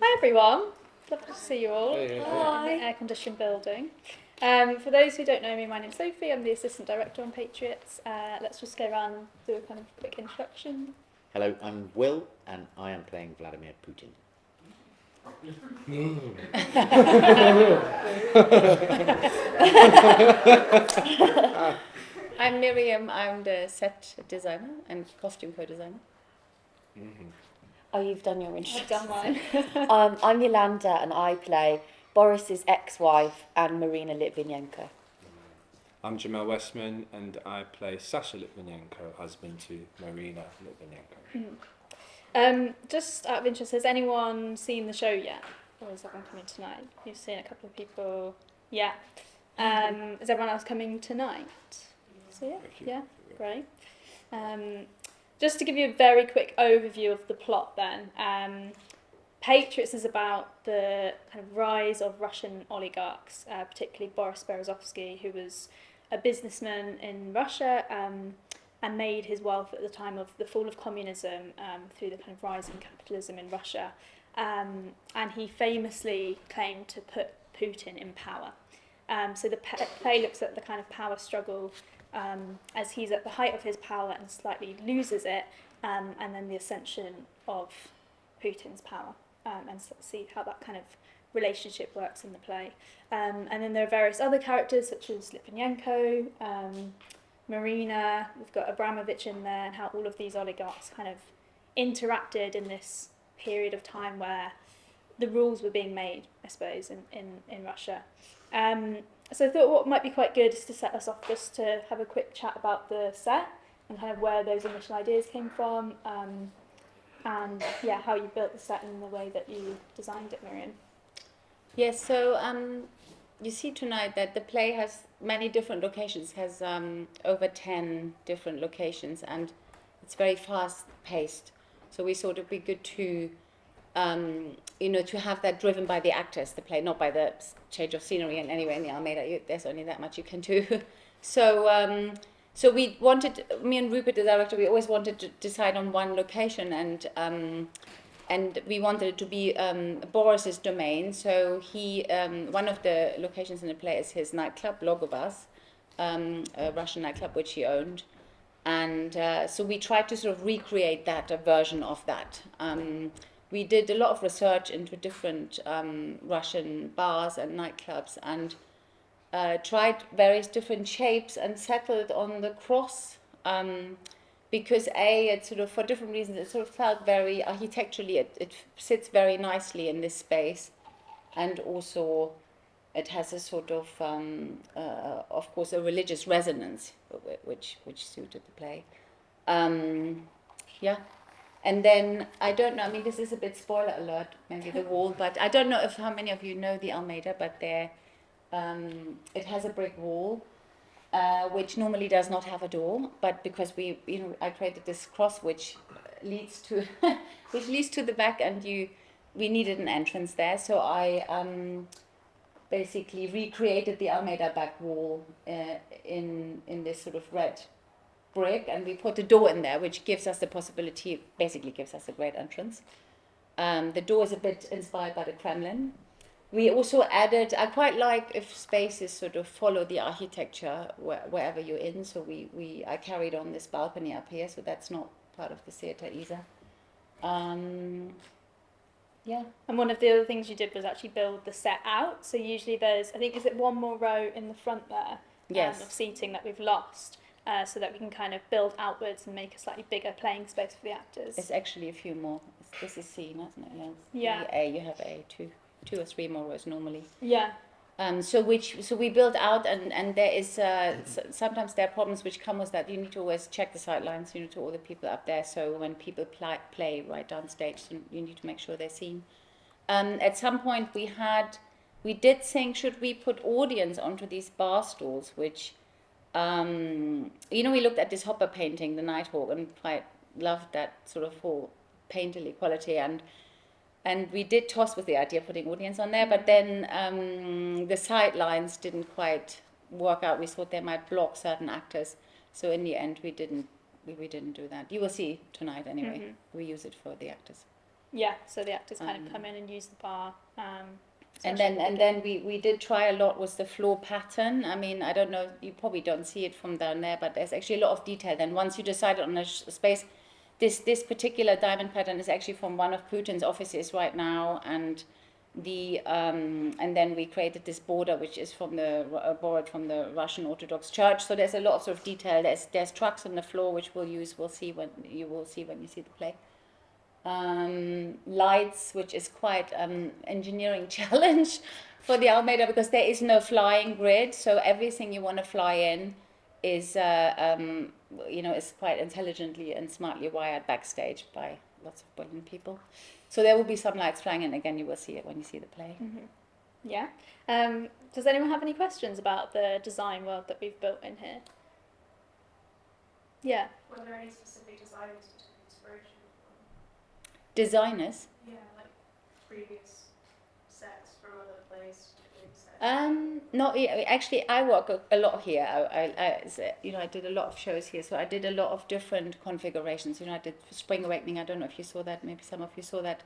Hi everyone, lovely to see you all Hi. in the air-conditioned building. For those who don't know me, my name's Sophie, I'm the Assistant Director on Patriots. Let's just go around and do a kind of quick introduction. Hello, I'm Will, and I am playing Vladimir Putin. I'm Miriam, I'm the set designer and costume co-designer. Oh, you've done your I've introduction. done mine. I'm Yolanda and I play Boris's ex-wife and Marina Litvinenko. I'm Jamael Westman and I play Sasha Litvinenko, husband to Marina Litvinenko. Just out of interest, has anyone seen the show yet? Or is everyone coming tonight? You've seen a couple of people. Yeah. Is everyone else coming tonight? So yeah, great. Just to give you a very quick overview of the plot then. Patriots is about the kind of rise of Russian oligarchs, particularly Boris Berezovsky, who was a businessman in Russia and made his wealth at the time of the fall of communism through the kind of rise in capitalism in Russia. And he famously claimed to put Putin in power. So the play looks at the kind of power struggle as he's at the height of his power and slightly loses it, and then the ascension of Putin's power, and see how that kind of relationship works in the play. And then there are various other characters such as Litvinenko, Marina, we've got Abramovich in there, and how all of these oligarchs kind of interacted in this period of time where the rules were being made, I suppose, in Russia. So I thought what might be quite good is to set us off just to have a quick chat about the set and kind of where those initial ideas came from, and yeah, how you built the set in the way that you designed it, Miriam. Yes, so you see tonight that the play has many different locations, has over 10 different locations, and it's very fast paced. So we thought it'd be good to to have that driven by the actors, the play, not by the change of scenery. And anyway, in the Almeida, there's only that much you can do. So we wanted, me and Rupert, the director, we always wanted to decide on one location, and we wanted it to be Boris's domain. So he, one of the locations in the play is his nightclub, Logobas, a Russian nightclub which he owned. And so we tried to sort of recreate that, a version of that. We did a lot of research into different Russian bars and nightclubs and tried various different shapes and settled on the cross because it sort of, for different reasons, it sort of felt very architecturally, it sits very nicely in this space, and also it has a sort of course, a religious resonance which suited the play. Yeah. And then, I don't know, I mean, this is a bit spoiler alert, maybe the wall, but I don't know if how many of you know the Almeida, but there, it has a brick wall, which normally does not have a door, but because I created this cross which leads to, the back, and we needed an entrance there, so I basically recreated the Almeida back wall in this sort of red brick, and we put a door in there, which gives us the possibility, basically gives us a great entrance. The door is a bit inspired by the Kremlin. We also added, I quite like if spaces sort of follow the architecture wherever you're in, so I carried on this balcony up here, so that's not part of the theatre either. Yeah. And one of the other things you did was actually build the set out, so usually there's, I think, is it one more row in the front there? Yes. Of seating that we've lost. So that we can kind of build outwards and make a slightly bigger playing space for the actors. It's actually a few more. This is C, isn't it? Yeah. You have A, two or three more rows normally. Yeah. So we build out, and there is sometimes there are problems which come with that. You need to always check the sidelines, to all the people up there. So when people play right downstage, you need to make sure they're seen. At some point we did think, should we put audience onto these bar stools, which we looked at this Hopper painting, the Nighthawk, and quite loved that sort of whole painterly quality, and we did toss with the idea of putting audience on there, but then the sidelines didn't quite work out. We thought they might block certain actors, so in the end we didn't do that. You will see tonight anyway. Mm-hmm. We use it for the actors. Yeah, so the actors kind of come in and use the bar. And then we did try a lot with the floor pattern. I mean, I don't know, you probably don't see it from down there, but there's actually a lot of detail. Then once you decided on a space, this particular diamond pattern is actually from one of Putin's offices right now, and and then we created this border, which is borrowed from the Russian Orthodox Church. So there's a lot of sort of detail. There's trucks on the floor, which we'll see when you see the play. Lights, which is quite engineering challenge for the Almeida, because there is no flying grid, so everything you want to fly in is is quite intelligently and smartly wired backstage by lots of brilliant people. So there will be some lights flying in. Again, you will see it when you see the play. Mm-hmm. Yeah. Does anyone have any questions about the design world that we've built in here? Yeah. Were there any specific designers who took inspiration from? Designers? Yeah, like previous sets from other places. No, actually, I work a lot here. I did a lot of shows here, so I did a lot of different configurations. I did Spring Awakening. I don't know if you saw that. Maybe some of you saw that.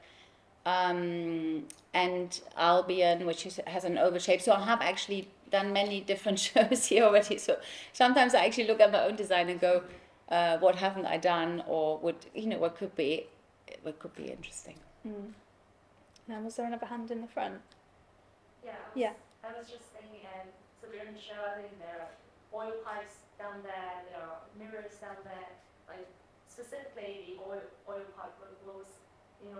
And Albion, which has an oval shape. So I have actually done many different shows here already. So sometimes I actually look at my own design and go, what haven't I done, or what could be interesting. And was there another hand in the front? Yeah. I was just thinking, so we're in the show, I think there are oil pipes down there are mirrors down there, like specifically the oil pipe was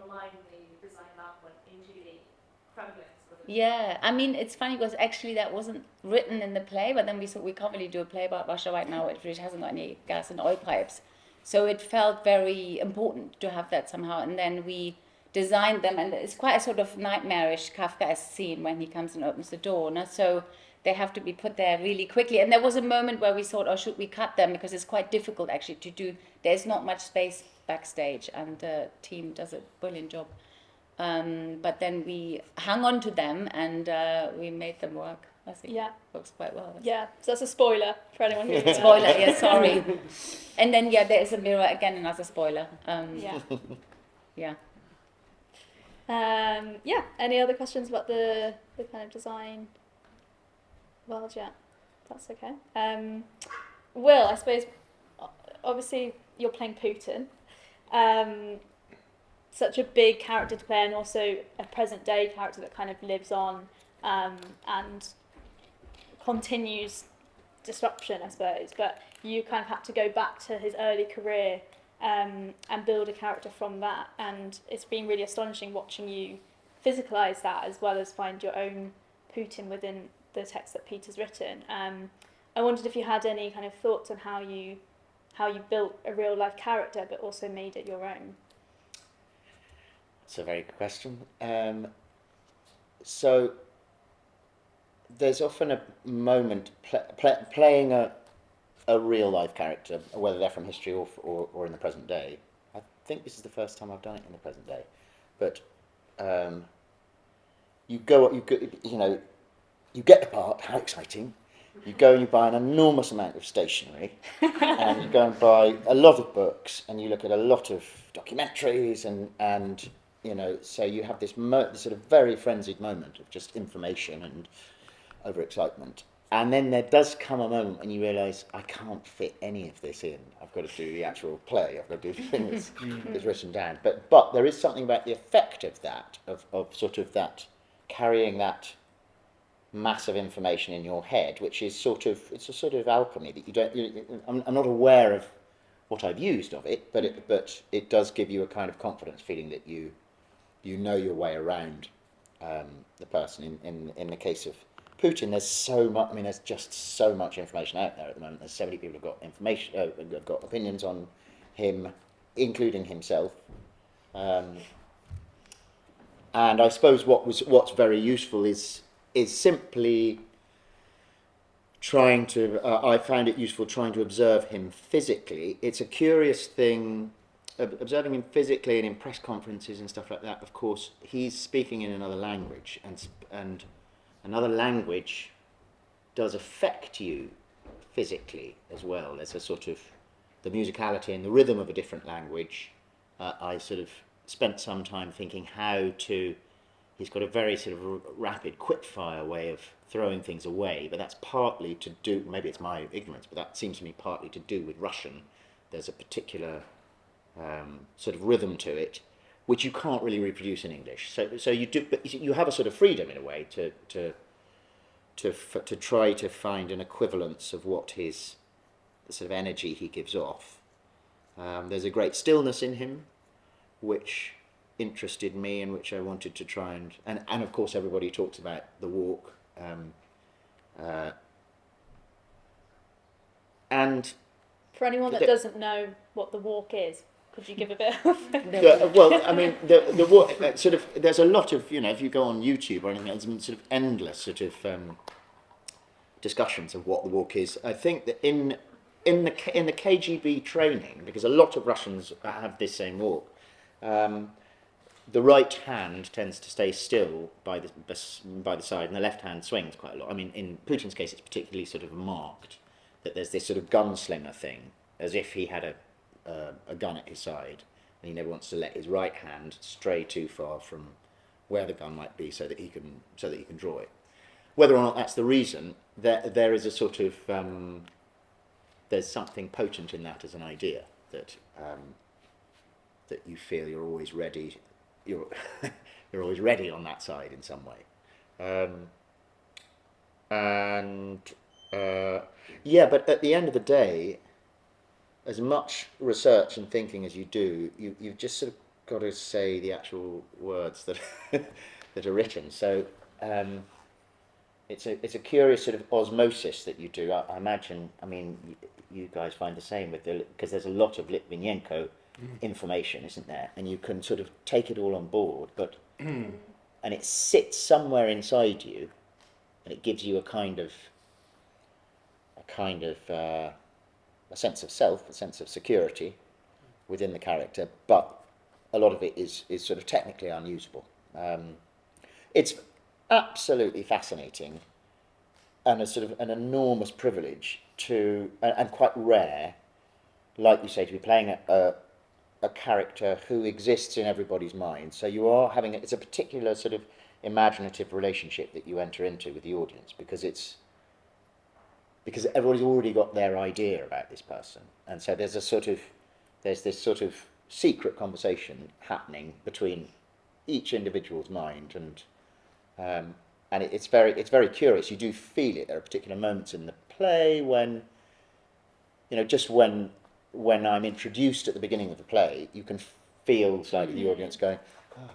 line the design that went into the crumbling. Yeah, I mean, it's funny because actually that wasn't written in the play, but then we thought we can't really do a play about Russia right now, which hasn't got any gas and oil pipes. So it felt very important to have that somehow, and then we designed them, and it's quite a sort of nightmarish Kafkaesque scene when he comes and opens the door. So they have to be put there really quickly. And there was a moment where we thought, should we cut them? Because it's quite difficult actually to do. There's not much space backstage, and the team does a brilliant job. But then we hung on to them, and we made them work. I think it works quite well. Yeah, so that's a spoiler for anyone who... Spoiler, yeah, sorry. And then, there is a mirror, again, another spoiler. Yeah. Any other questions about the kind of design world? Yeah, that's okay. Will, I suppose, obviously you're playing Putin, such a big character to play, and also a present day character that kind of lives on and continues disruption, I suppose, but you kind of had to go back to his early career and build a character from that, and it's been really astonishing watching you physicalise that as well as find your own Putin within the text that Peter's written. I wondered if you had any kind of thoughts on how you built a real life character but also made it your own. That's a very good question. So there's often a moment playing a real life character, whether they're from history or in the present day. I think this is the first time I've done it in the present day, but you get the part. How exciting! You go and you buy an enormous amount of stationery, and you go and buy a lot of books, and you look at a lot of documentaries, and so you have this sort of very frenzied moment of just information and overexcitement. And then there does come a moment when you realise, I can't fit any of this in. I've got to do the actual play. I've got to do the thing that's written down. But there is something about the effect of that, of sort of that, carrying that mass of information in your head, which is it's a sort of alchemy that you don't. I'm not aware of what I've used of it, but it does give you a kind of confidence feeling that you know your way around the person. In the case of Putin, there's so much. I mean, there's just so much information out there at the moment. There's so many people who've got information, have got opinions on him, including himself. And I suppose what's very useful is simply trying to. I found it useful trying to observe him physically. It's a curious thing, observing him physically and in press conferences and stuff like that. Of course, he's speaking in another language, and another language does affect you physically as well. There's a sort of the musicality and the rhythm of a different language. I sort of spent some time thinking how to. He's got a very sort of rapid, quick-fire way of throwing things away, but that's partly to do. Maybe it's my ignorance, but that seems to me partly to do with Russian. There's a particular sort of rhythm to it, which you can't really reproduce in English. So you do, but you have a sort of freedom in a way to try to find an equivalence of what the sort of energy he gives off. There's a great stillness in him, which interested me and which I wanted to try and of course everybody talks about the walk. And For anyone that doesn't know what the walk is, could you give a bit of... well, I mean, the walk, sort of, there's a lot of, if you go on YouTube or anything, there's sort of endless sort of discussions of what the walk is. I think that in the KGB training, because a lot of Russians have this same walk, the right hand tends to stay still by the side, and the left hand swings quite a lot. I mean, in Putin's case, it's particularly sort of marked that there's this sort of gunslinger thing, as if he had a gun at his side, and he never wants to let his right hand stray too far from where the gun might be, so that he can draw it. Whether or not that's the reason, there is a sort of there's something potent in that as an idea that you feel you're always ready. You're always ready on that side in some way, but at the end of the day, as much research and thinking as you do, you've just sort of got to say the actual words that that are written. So it's a curious sort of osmosis that you do. I imagine. I mean, you guys find the same because there's a lot of Litvinenko information, isn't there? And you can sort of take it all on board, but and it sits somewhere inside you, and it gives you a sense of self, a sense of security within the character, but a lot of it is sort of technically unusable. It's absolutely fascinating and a sort of an enormous privilege and quite rare, like you say, to be playing a character who exists in everybody's mind. So you are having it's a particular sort of imaginative relationship that you enter into with the audience, because everybody's already got their idea about this person, and so there's this sort of secret conversation happening between each individual's mind, and it's very curious. You do feel it. There are particular moments in the play when, just when I'm introduced at the beginning of the play, you can feel slightly the audience going, oh.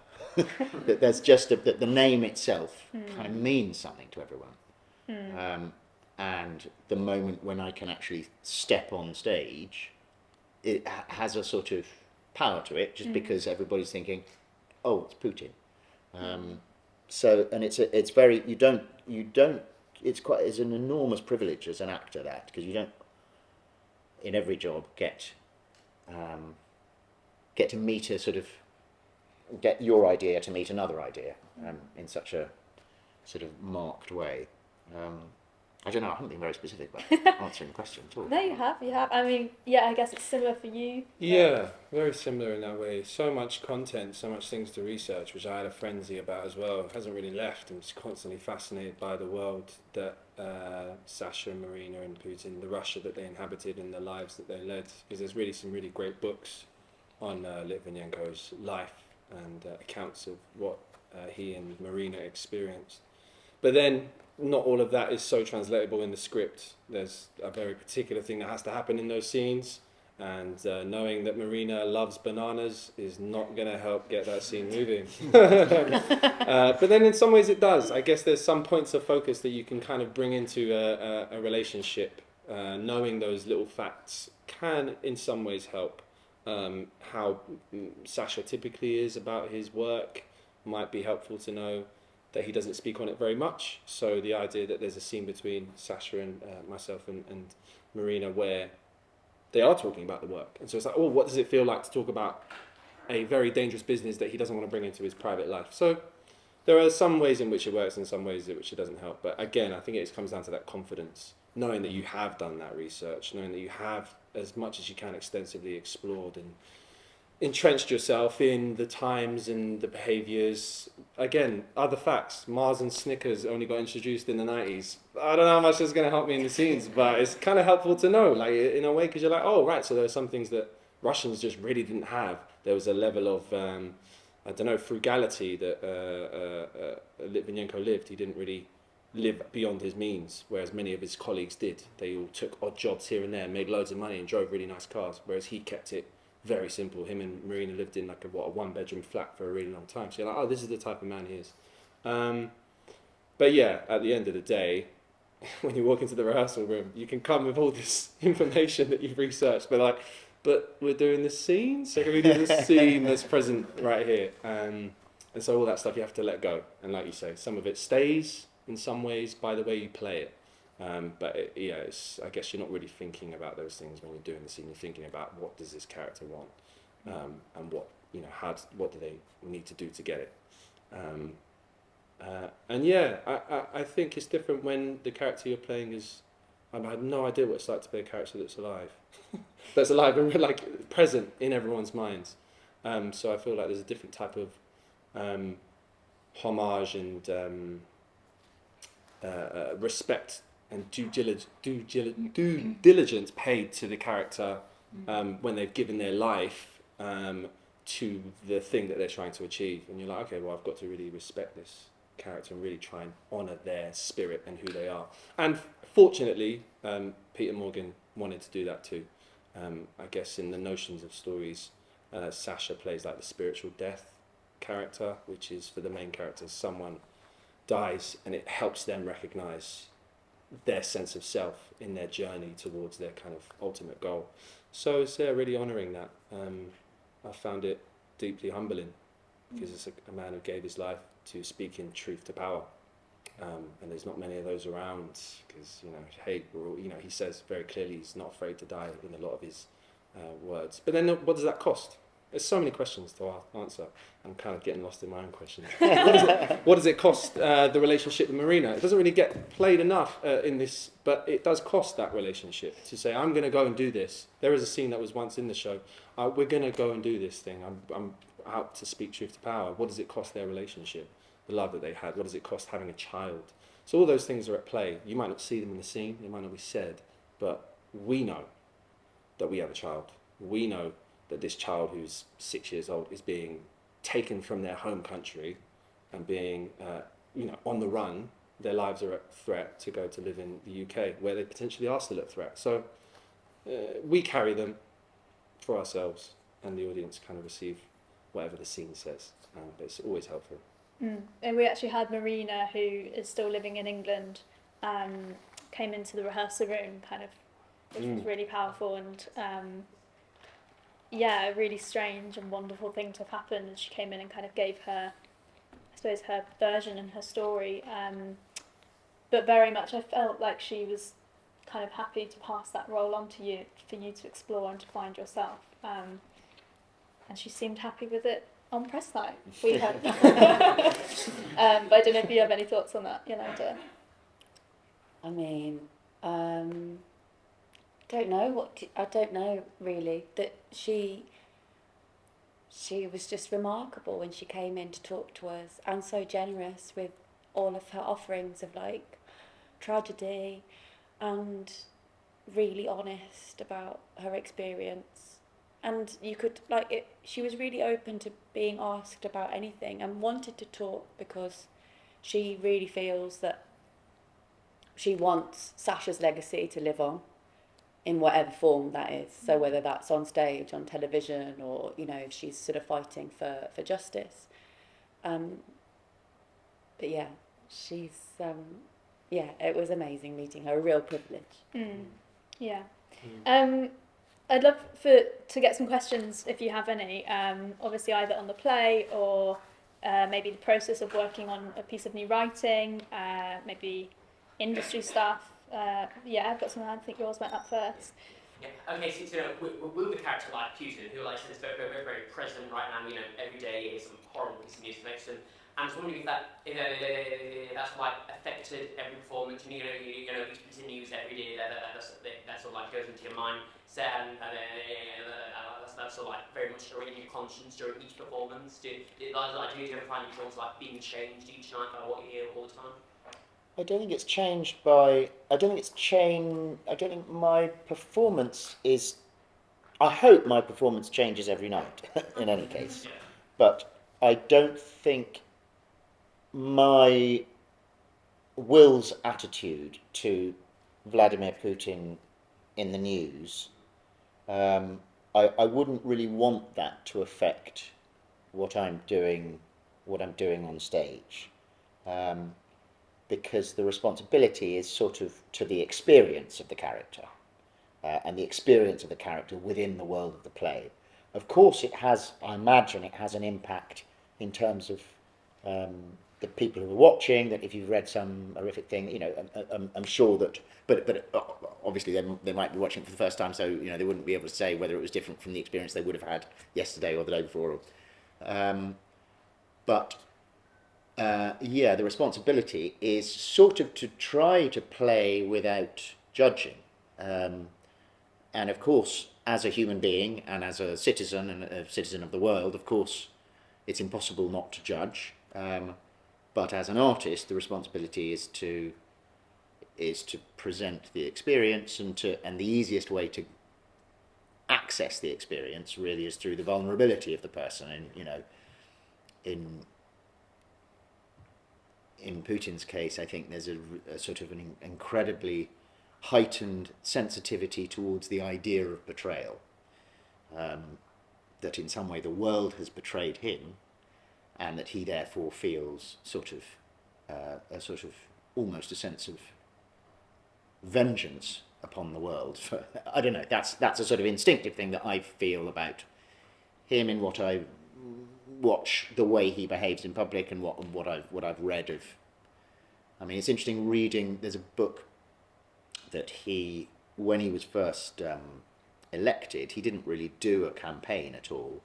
that there's just that the name itself kind of means something to everyone. And the moment when I can actually step on stage, it has a sort of power to it, just because everybody's thinking, oh, it's Putin. So, and it's an enormous privilege as an actor, that, because you don't, in every job, get to meet get your idea to meet another idea in such a sort of marked way. I don't know, I haven't been very specific about answering the question at all. No, you have. I mean, yeah, I guess it's similar for you. Yeah, very similar in that way. So much content, so much things to research, which I had a frenzy about as well. It hasn't really left. I'm just constantly fascinated by the world that Sasha, Marina and Putin, the Russia that they inhabited and the lives that they led. Because there's really some really great books on Litvinenko's life and accounts of what he and Marina experienced. But then, not all of that is so translatable in the script. There's a very particular thing that has to happen in those scenes, and knowing that Marina loves bananas is not going to help get that scene moving. But then in some ways it does. I guess there's some points of focus that you can kind of bring into a relationship. Knowing those little facts can in some ways help. How Sasha typically is about his work might be helpful to know that he doesn't speak on it very much. So the idea that there's a scene between Sasha and myself and Marina where they are talking about the work. And so it's like, oh, what does it feel like to talk about a very dangerous business that he doesn't want to bring into his private life? So there are some ways in which it works and some ways in which it doesn't help. But again, I think it comes down to that confidence, knowing that you have done that research, knowing that you have, as much as you can, extensively explored and entrenched yourself in the times and the behaviours. Again, other facts. Mars and Snickers only got introduced in the 90s. I don't know how much that's going to help me in the scenes, but it's kind of helpful to know, like, in a way, because you're like, oh, right, so there are some things that Russians just really didn't have. There was a level of, I don't know, frugality that Litvinenko lived. He didn't really live beyond his means, whereas many of his colleagues did. They all took odd jobs here and there, made loads of money and drove really nice cars, whereas he kept it very simple. Him and Marina lived in like a one-bedroom flat for a really long time. So you're like, oh, this is the type of man he is. But yeah, at the end of the day, when you walk into the rehearsal room, you can come with all this information that you've researched, but we're doing this scene, so can we do this scene that's present right here? And so all that stuff you have to let go. And like you say, some of it stays in some ways by the way you play it. I guess you're not really thinking about those things when you're doing the scene. You're thinking about what does this character want, and what what do they need to do to get it. I think it's different when the character you're playing is. I had no idea what it's like to play a character that's alive, that's alive and like present in everyone's minds. So I feel like there's a different type of homage and respect and due diligence paid to the character when they've given their life to the thing that they're trying to achieve. And you're like, okay, well, I've got to really respect this character and really try and honour their spirit and who they are. And fortunately, Peter Morgan wanted to do that too. I guess in the notions of stories, Sasha plays like the spiritual death character, which is for the main characters, someone dies and it helps them recognise their sense of self in their journey towards their kind of ultimate goal. So it's really honouring that. I found it deeply humbling because it's a man who gave his life to speaking truth to power. And there's not many of those around because, hey, we're all, he says very clearly he's not afraid to die in a lot of his words. But then what does that cost? There's so many questions to answer. I'm kind of getting lost in my own questions. What does it cost the relationship with Marina? It doesn't really get played enough in this, but it does cost that relationship to say, I'm going to go and do this. There is a scene that was once in the show. We're going to go and do this thing. I'm out to speak truth to power. What does it cost their relationship? The love that they had. What does it cost having a child? So all those things are at play. You might not see them in the scene. They might not be said. But we know that we have a child. We know that this child who's 6 years old is being taken from their home country and being, on the run. Their lives are at threat to go to live in the UK, where they potentially are still at threat. So we carry them for ourselves, and the audience kind of receive whatever the scene says. But it's always helpful. And we actually had Marina, who is still living in England, came into the rehearsal room, which was really powerful and. A really strange and wonderful thing to have happened, and she came in and kind of gave her, I suppose, her version and her story, but very much I felt like she was kind of happy to pass that role on to you, for you to explore and to find yourself, and she seemed happy with it on press night, we hope. But I don't know if you have any thoughts on that, Yolanda. I mean, I don't know really, that she was just remarkable when she came in to talk to us, and so generous with all of her offerings of like tragedy, and really honest about her experience. And you could she was really open to being asked about anything and wanted to talk because she really feels that she wants Sasha's legacy to live on, in whatever form that is. So whether that's on stage, on television, or, if she's sort of fighting for justice. But yeah, she's, it was amazing meeting her, a real privilege. Yeah. I'd love to get some questions, if you have any, obviously either on the play or maybe the process of working on a piece of new writing, maybe industry stuff. I've got some. I think yours went up first. Yeah. Okay. So with a character like Putin, who is very, very, very present right now. Every day is some horrible piece of news connection. And I was wondering if that's affected every performance. He continues every day. That's like goes into your mindset, and that's sort of like very much in your conscience during each performance. Do you ever find your performance like being changed each night by what you hear all the time? I don't think it's changed by. I don't think my performance is. I hope my performance changes every night. In any case, Yeah. but I don't think my Will's attitude to Vladimir Putin in the news. I wouldn't really want that to affect what I'm doing on stage. Because the responsibility is sort of to the experience of the character and the experience of the character within the world of the play. Of course, I imagine it has an impact in terms of the people who are watching, that if you've read some horrific thing, I'm sure that, but obviously they might be watching it for the first time, so, they wouldn't be able to say whether it was different from the experience they would have had yesterday or the day before. The responsibility is sort of to try to play without judging. And of course, as a human being and as a citizen and a citizen of the world, of course, it's impossible not to judge. But as an artist, the responsibility is to present the experience, and the easiest way to access the experience really is through the vulnerability of the person. And in Putin's case, I think there's a sort of an incredibly heightened sensitivity towards the idea of betrayal. That in some way the world has betrayed him, and that he therefore feels almost a sense of vengeance upon the world. I don't know. That's a sort of instinctive thing that I feel about him in what I watch, the way he behaves in public, and what I've read of. I mean, it's interesting reading. There's a book that when he was first elected, he didn't really do a campaign at all.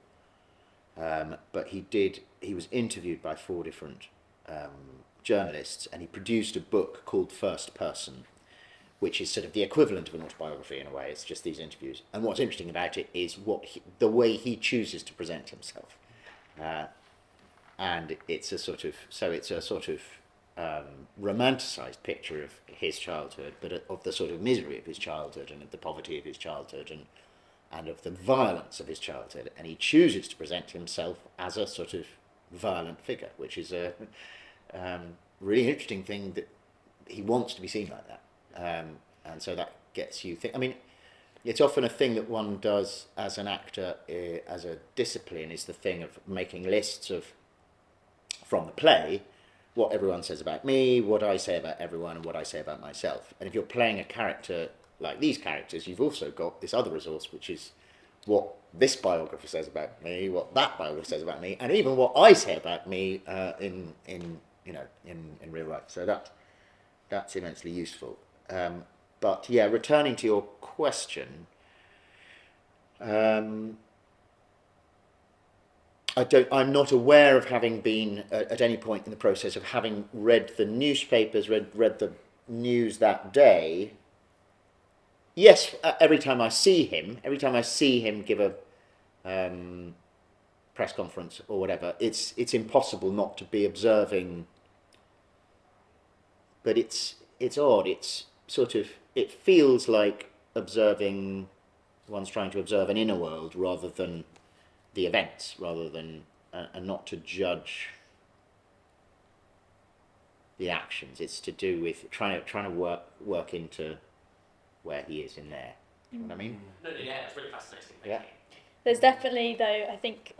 But he was interviewed by 4 different journalists, and he produced a book called First Person, which is sort of the equivalent of an autobiography in a way. It's just these interviews. And what's interesting about it is the way he chooses to present himself. And it's a sort of romanticized picture of his childhood, but of the sort of misery of his childhood and of the poverty of his childhood and of the violence of his childhood, and he chooses to present himself as a sort of violent figure, which is a really interesting thing, that he wants to be seen like that. And so that gets you I mean, it's often a thing that one does as an actor, as a discipline, is the thing of making lists of, from the play, what everyone says about me, what I say about everyone, and what I say about myself. And if you're playing a character like these characters, you've also got this other resource, which is what this biographer says about me, what that biographer says about me, and even what I say about me in real life. So that's immensely useful. But yeah, returning to your question, I'm not aware of having been at any point in the process of having read the newspapers, read the news that day. Yes, every time I see him give a press conference or whatever, it's impossible not to be observing. But it's odd. It's sort of, it feels like one's trying to observe an inner world rather than the events, rather than and not to judge the actions. It's to do with trying to work into where he is in there. You know what I mean? No, yeah, it's really fascinating. Yeah. There's definitely, though, I think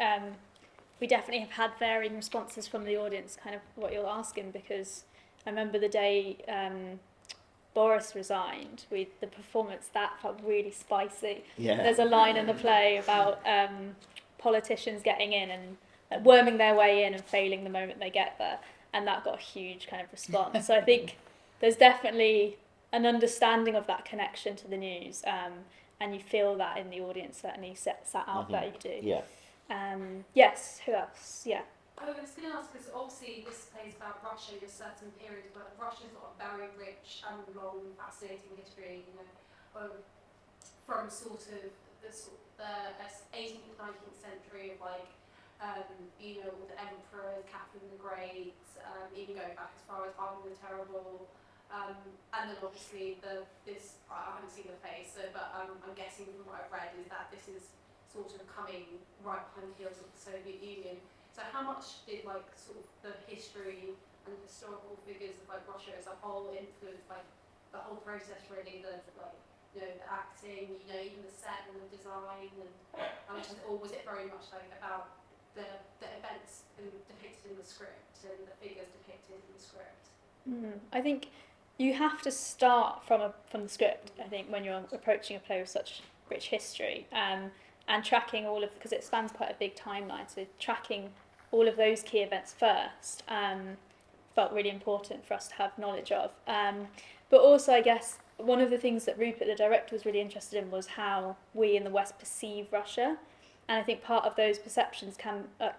we definitely have had varying responses from the audience, kind of what you're asking, because I remember the day Boris resigned, the performance, that felt really spicy. Yeah. There's a line in the play about politicians getting in and worming their way in and failing the moment they get there, and that got a huge kind of response. So I think there's definitely an understanding of that connection to the news, and you feel that in the audience, certainly sat out there, you do. Yeah. Yes, who else? Yeah. I was going to ask, because obviously this plays about Russia in a certain period, but Russia's got a very rich and long, fascinating history, of from sort of the 18th and 19th century of like, you know, all the emperors, Catherine the Great, even going back as far as Ivan the Terrible, and then obviously I haven't seen the face, but I'm guessing from what I've read is that this is sort of coming right behind the heels of the Soviet Union. So how much did like sort of the history and historical figures of like Russia as a whole influence like the whole process really, the like, you know, the acting, you know, even the set and the design, and or was it very much like about the events depicted in the script and the figures depicted in the script? I think you have to start from the script. I think when you're approaching a play with such rich history, and tracking all of, because it spans quite a big timeline, so tracking all of those key events first felt really important for us to have knowledge of. But also, I guess one of the things that Rupert, the director, was really interested in was how we in the West perceive Russia. And I think part of those perceptions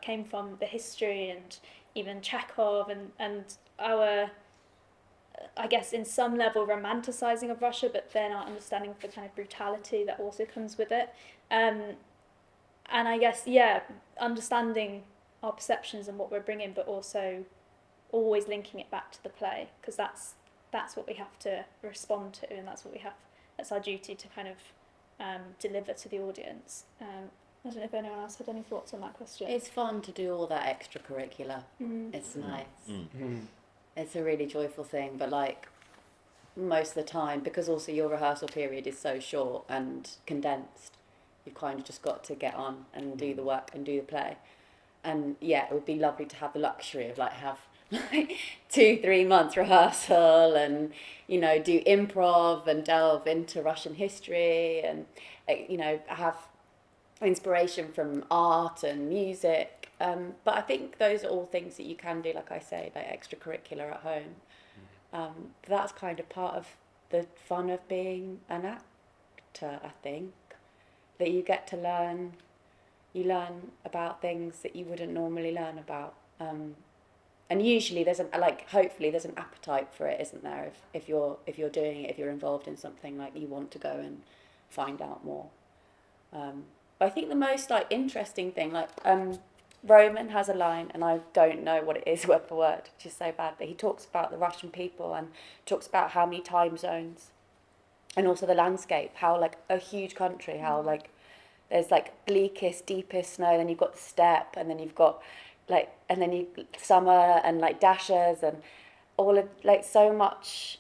came from the history and even Chekhov and our, I guess, in some level, romanticising of Russia, but then our understanding of the kind of brutality that also comes with it. And I guess, understanding our perceptions and what we're bringing, but also always linking it back to the play, because that's what we have to respond to, and that's our duty to kind of deliver to the audience. I don't know if anyone else had any thoughts on that question. It's fun to do all that extracurricular. It's nice. It's a really joyful thing, but like most of the time, because also your rehearsal period is so short and condensed, you've kind of just got to get on and do the work and do the play. And yeah, it would be lovely to have the luxury of like have like 2-3 months rehearsal and, you know, do improv and delve into Russian history and, you know, have inspiration from art and music. But I think those are all things that you can do, like I say, like extracurricular at home. That's kind of part of the fun of being an actor, I think, that you get to learn. You learn about things that you wouldn't normally learn about. And usually hopefully there's an appetite for it, isn't there? If you're doing it, if you're involved in something, like you want to go and find out more. But I think the most like interesting thing, like Roman has a line, and I don't know what it is word for word, which is so bad, but he talks about the Russian people and talks about how many time zones, and also the landscape, how like a huge country, how like there's like bleakest, deepest snow, then you've got the steppe, and then you've got like, and then you summer and like dashes and all of like so much.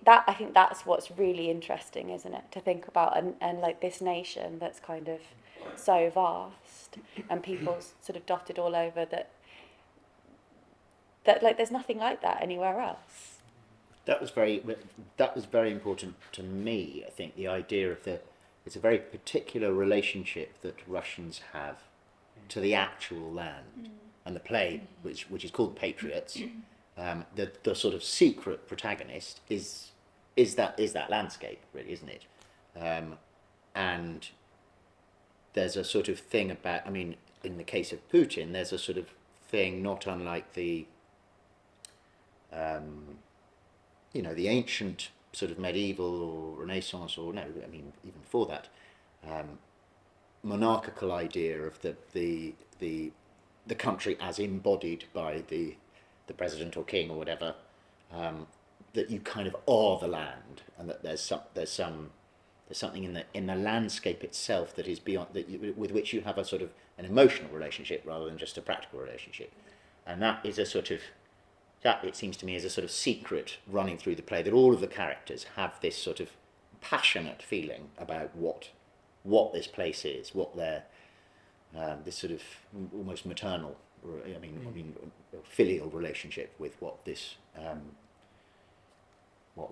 That I think that's what's really interesting, isn't it, to think about, and like this nation that's kind of so vast and people sort of dotted all over that like there's nothing like that anywhere else. That was very important to me. I think the idea of it's a very particular relationship that Russians have to the actual land, and the play, which is called Patriots. The sort of secret protagonist is that landscape, really, isn't it? And there's a sort of thing about, I mean, in the case of Putin, there's a sort of thing not unlike the, you know, the ancient sort of medieval or Renaissance, or no, I mean even before that, monarchical idea of the country as embodied by the president or king or whatever, that you kind of are the land, and that there's something in the landscape itself that is beyond with which you have a sort of an emotional relationship rather than just a practical relationship, and that is a sort of, that it seems to me is a sort of secret running through the play, that all of the characters have this sort of passionate feeling about what this place is, what their this sort of almost maternal, I mean filial relationship with what this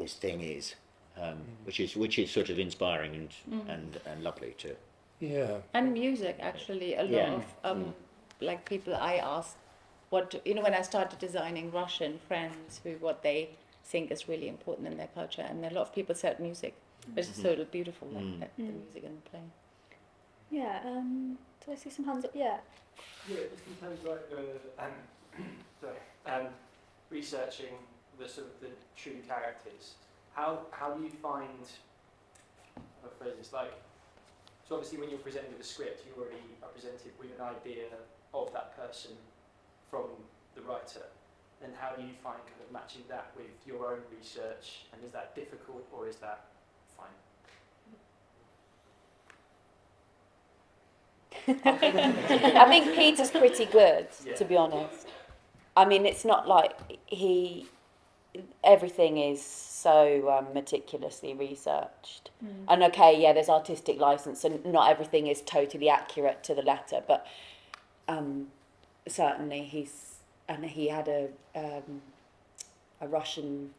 thing is, which is sort of inspiring and lovely to. Yeah. And music, actually, a lot of like people I asked when I started designing Russian friends what they think is really important in their culture, and a lot of people said music, which is sort of beautiful, like the music in the play. Yeah. Do I see some hands up? Yeah. Yeah, just in terms of like researching the sort of the true characters, how do you find, I'm afraid is like, so obviously when you're presenting with a script, you already are presented with an idea of that person from the writer. Then how do you find kind of matching that with your own research, and is that difficult or is that fine? I think Peter's pretty good, to be honest. I mean, it's not like everything is so meticulously researched. And okay, yeah, there's artistic license, and not everything is totally accurate to the letter, but certainly he had a Russian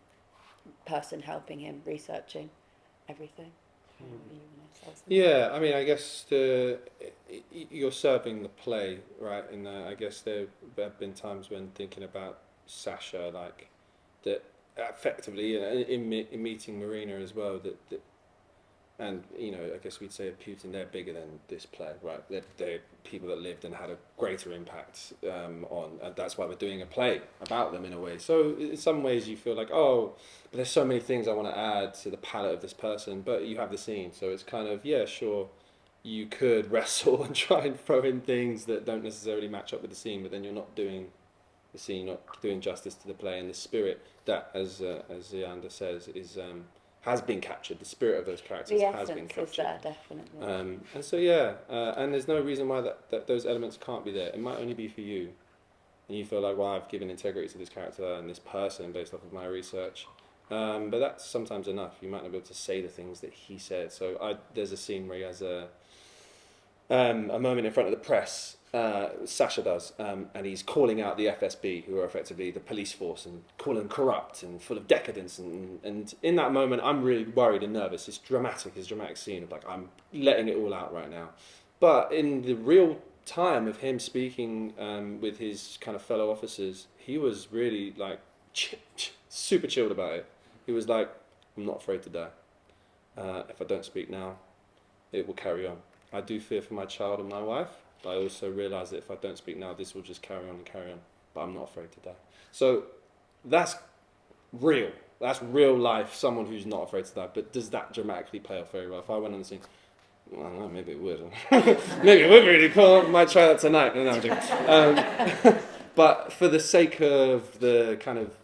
person helping him researching everything. Yeah, I mean, I guess you're serving the play, right? And I guess there have been times when thinking about Sasha, like that, effectively, in meeting Marina as well. That, and I guess we'd say of Putin, they're bigger than this play, right? They're people that lived and had a greater impact on, and that's why we're doing a play about them in a way. So in some ways you feel like, oh, but there's so many things I want to add to the palette of this person, but you have the scene, so it's kind of, yeah, sure, you could wrestle and try and throw in things that don't necessarily match up with the scene, but then you're not doing the scene, not doing justice to the play and the spirit that, as Yolanda says, is has been captured. The spirit of those characters has been captured. Is there, definitely. And so and there's no reason why that those elements can't be there. It might only be for you, and you feel like, well, I've given integrity to this character and this person based off of my research. But that's sometimes enough. You might not be able to say the things that he said. So there's a scene where he has a moment in front of the press. Sasha does, and he's calling out the FSB, who are effectively the police force, and calling them corrupt and full of decadence. And in that moment, I'm really worried and nervous. It's dramatic. It's a dramatic scene of like, I'm letting it all out right now. But in the real time of him speaking with his kind of fellow officers, he was really like super chilled about it. He was like, I'm not afraid to die. If I don't speak now, it will carry on. I do fear for my child and my wife. But I also realise that if I don't speak now, this will just carry on and carry on. But I'm not afraid to die. So that's real. That's real life, someone who's not afraid to die. But does that dramatically play off very well? If I went on the scene, well, I don't know, maybe it would. Maybe it would be really cool. I might try that tonight. No, I'm joking. But for the sake of the kind of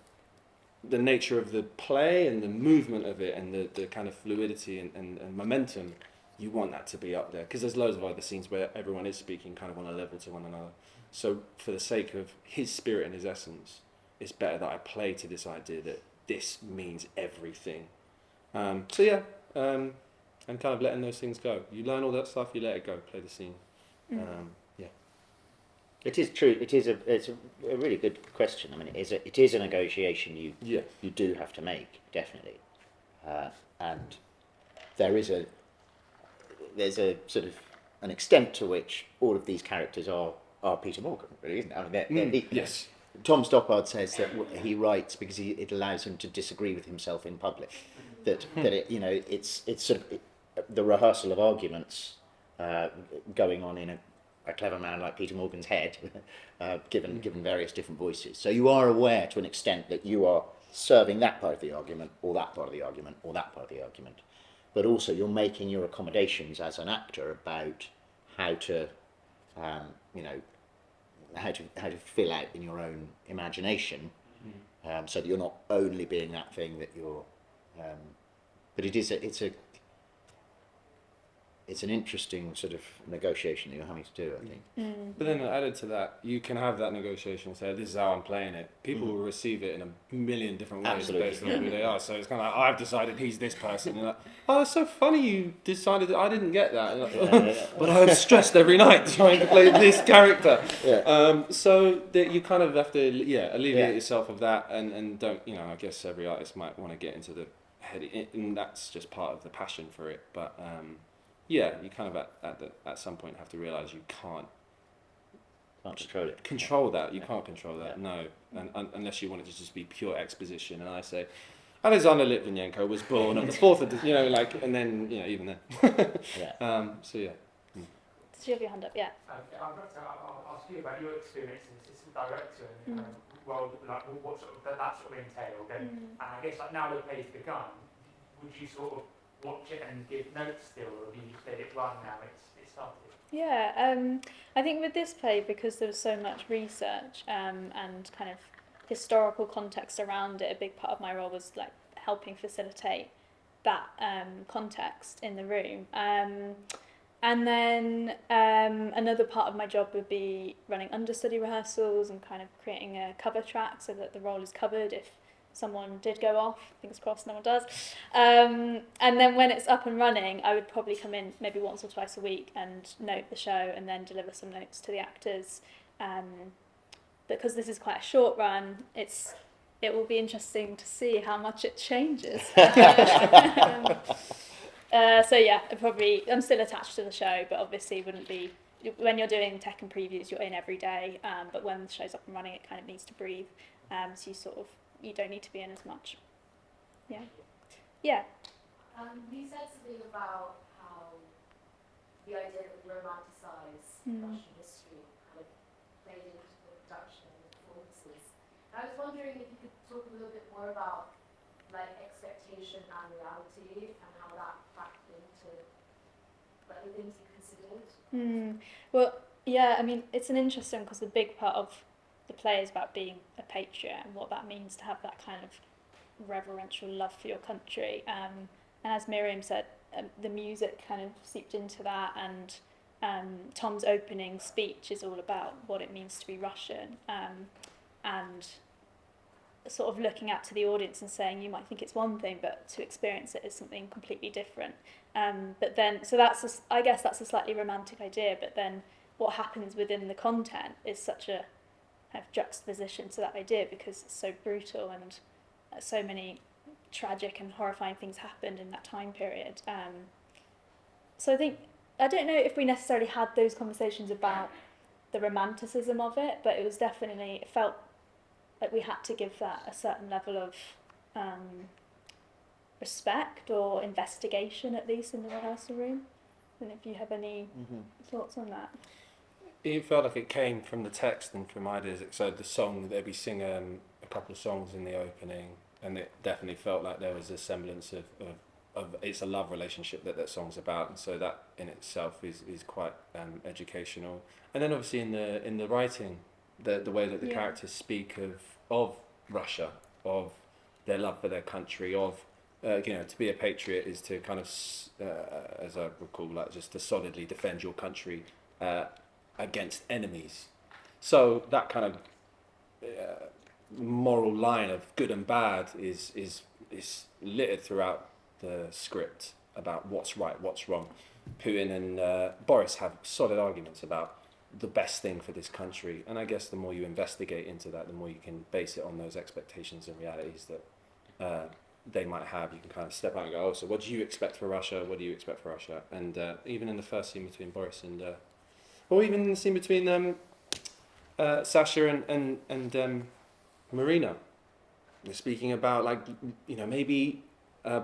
the nature of the play and the movement of it and the kind of fluidity and momentum, you want that to be up there, because there's loads of other scenes where everyone is speaking kind of on a level to one another. So for the sake of his spirit and his essence, it's better that I play to this idea that this means everything. And kind of letting those things go. You learn all that stuff, you let it go, play the scene. It is true. It's a really good question. I mean, it is a negotiation you do have to make, definitely, and there's a sort of an extent to which all of these characters are Peter Morgan, really, isn't it? I mean, yes. Tom Stoppard says that he writes because it allows him to disagree with himself in public. That it's sort of the rehearsal of arguments going on in a clever man like Peter Morgan's head, given various different voices. So you are aware to an extent that you are serving that part of the argument, or that part of the argument, or that part of the argument. But also you're making your accommodations as an actor about how to, how to fill out in your own imagination, so that you're not only being that thing that you're. But it's an interesting sort of negotiation that you're having to do, I think. But then added to that, you can have that negotiation and say, this is how I'm playing it. People will receive it in a million different ways. Absolutely. Based on who they are. So it's kind of like, I've decided he's this person. And you're like, oh, it's so funny you decided that. I didn't get that. Like, but I was stressed every night trying to play this character. So that you kind of have to alleviate yourself of that and don't, I guess every artist might want to get into the head, and that's just part of the passion for it. But you kind of at some point have to realise you can't control it. Control that. You can't control that. No, and unless you want it to just be pure exposition. And I say, Alexander Litvinenko was born on the 4th of, and then even then. So yeah. Did you have your hand up? Yeah. I'll ask you about your experience as assistant director and what sort of that sort of entailed. And I guess now the play's begun, would you sort of watch it and give notes still, or have you let it run now? It's started. Yeah, I think with this play, because there was so much research and kind of historical context around it, a big part of my role was like helping facilitate that context in the room. And then another part of my job would be running understudy rehearsals and kind of creating a cover track so that the role is covered if someone did go off. Fingers crossed no one does. And then when it's up and running, I would probably come in maybe once or twice a week and note the show and then deliver some notes to the actors. Because this is quite a short run, it will be interesting to see how much it changes. So yeah, I'm still attached to the show, but obviously wouldn't be, when you're doing tech and previews, you're in every day, but when the show's up and running, it kind of needs to breathe, so you don't need to be in as much. Yeah. You said something about how the idea that we romanticize Russian history kind of played into the production and the performances. I was wondering if you could talk a little bit more about like expectation and reality and how that factored into like the things you considered. Well, yeah, I mean, it's an interesting, because the big part of the play is about being a patriot and what that means to have that kind of reverential love for your country. And as Miriam said, the music kind of seeped into that, and Tom's opening speech is all about what it means to be Russian, and sort of looking out to the audience and saying, you might think it's one thing, but to experience it is something completely different. But then, so I guess that's a slightly romantic idea, but then what happens within the content is such a kind of juxtaposition to that idea, because it's so brutal and so many tragic and horrifying things happened in that time period. So I don't know if we necessarily had those conversations about the romanticism of it, but it felt like we had to give that a certain level of respect or investigation, at least in the rehearsal room. And if you have any thoughts on that. It felt like it came from the text and from ideas. So the song, they'd be singing a couple of songs in the opening, and it definitely felt like there was a semblance of it's a love relationship that song's about, and so that in itself is quite educational. And then obviously in the writing, the way that the characters speak of Russia, of their love for their country, of to be a patriot is to kind of, as I recall, like just to solidly defend your country against enemies. So that kind of moral line of good and bad is littered throughout the script about what's right, what's wrong. Putin and Boris have solid arguments about the best thing for this country, and I guess the more you investigate into that, the more you can base it on those expectations and realities that they might have. You can kind of step out and go, oh, so what do you expect for Russia? What do you expect for Russia? And even in the first scene between Boris and, or even in the scene between Sasha and Marina, they're speaking about, like, maybe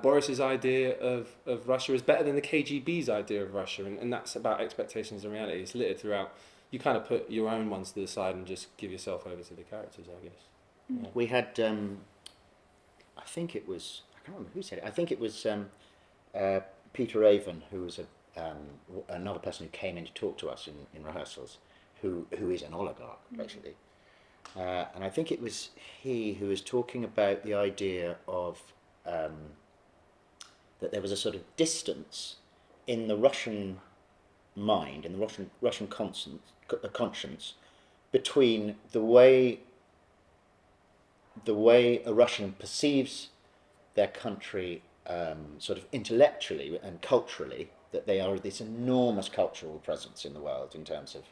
Boris's idea of Russia is better than the KGB's idea of Russia, and that's about expectations and reality. It's littered throughout. You kind of put your own ones to the side and just give yourself over to the characters, I guess. Yeah. We had, I think it was, I can't remember who said it, I think it was Peter Avon, who was another person who came in to talk to us in rehearsals, who is an oligarch, basically. And I think it was he who was talking about the idea of that there was a sort of distance in the Russian mind, in the Russian conscience, between the way a Russian perceives their country sort of intellectually and culturally, that they are this enormous cultural presence in the world in terms of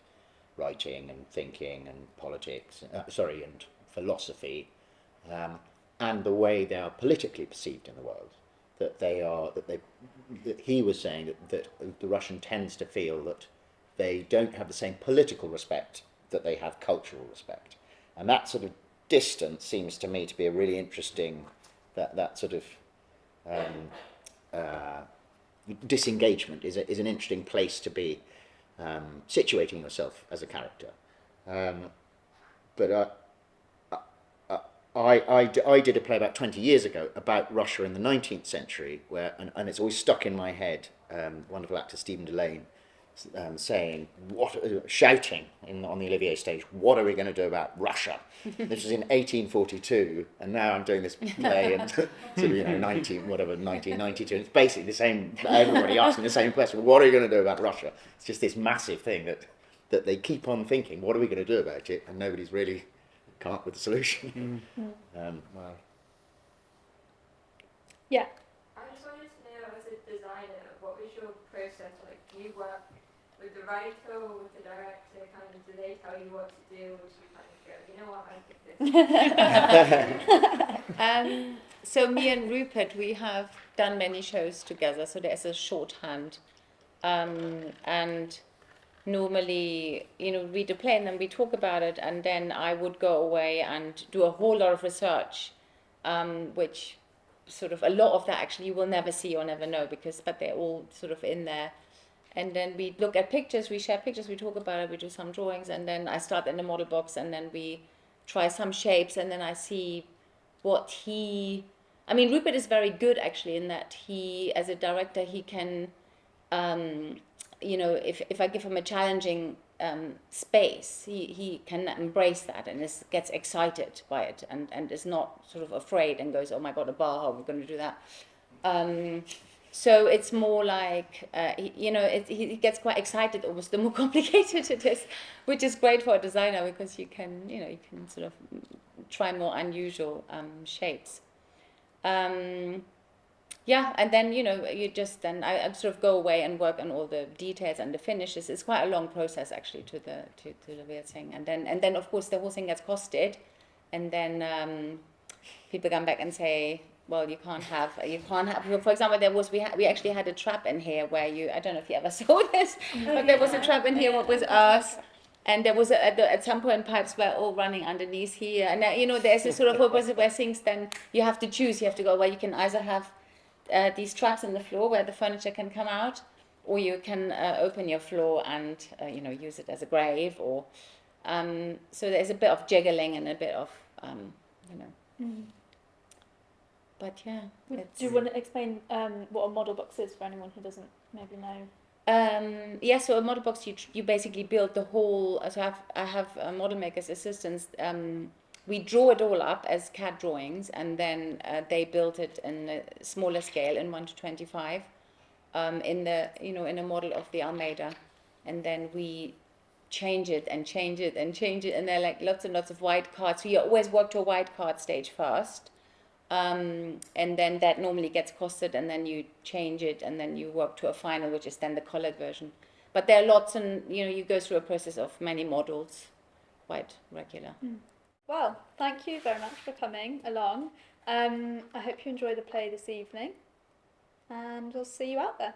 writing and thinking and politics, and philosophy, and the way they are politically perceived in the world. That he was saying that the Russian tends to feel that they don't have the same political respect that they have cultural respect, and that sort of distance seems to me to be a really interesting, that sort of disengagement is an interesting place to be situating yourself as a character. But I did a play about 20 years ago about Russia in the 19th century, where and it's always stuck in my head. Wonderful actor Stephen Delane saying, shouting on the Olivier stage, "What are we going to do about Russia?" This was in 1842, and now I'm doing this play in sort of 1992. And it's basically the same. Everybody asking the same question: "What are you going to do about Russia?" It's just this massive thing that they keep on thinking, "What are we going to do about it?" And nobody's really come up with a solution. Wow. Yeah. I just wanted to know, as a designer, what was your process like? Do you work with the writer or with the director? Kind of, do they tell you what to do, or do you kind of go, you know what, I think this? So me and Rupert, we have done many shows together, so there's a shorthand. And normally, read a play and then we talk about it, and then I would go away and do a whole lot of research, which sort of a lot of that actually you will never see or never know, but they're all sort of in there. And then we look at pictures, we share pictures, we talk about it, we do some drawings, and then I start in the model box, and then we try some shapes, and then I see what Rupert is very good actually in that he, as a director, he can, if I give him a challenging space, he can embrace that and gets excited by it, and is not sort of afraid and goes, "Oh my God, a bar, how are we going to do that?" So it's more like, he gets quite excited almost the more complicated it is, which is great for a designer because you can sort of try more unusual shapes. And then, I sort of go away and work on all the details and the finishes. It's quite a long process actually to the real thing. And then of course the whole thing gets costed, and then people come back and say, well, you can't have, for example, we actually had a trap in here where I don't know if you ever saw this, but there was a trap in here with us, and there was at some point pipes were all running underneath here, and there's a sort of opposite where things, then you have to choose, you have to go, well, you can either have these traps in the floor where the furniture can come out, or you can open your floor and use it as a grave, or so there's a bit of jiggling and a bit of But yeah. Do you want to explain what a model box is for anyone who doesn't maybe know? So a model box, you basically build the whole. So I have model makers assistants. We draw it all up as CAD drawings, and then they build it in a smaller scale, in 1:25, in a model of the Almeida, and then we change it and change it and change it, and there are like lots and lots of white cards. So you always work to a white card stage first. And then that normally gets costed, and then you change it, and then you work to a final, which is then the colored version. But there are lots, and you go through a process of many models, quite regular. Well, thank you very much for coming along. I hope you enjoy the play this evening, and we'll see you out there.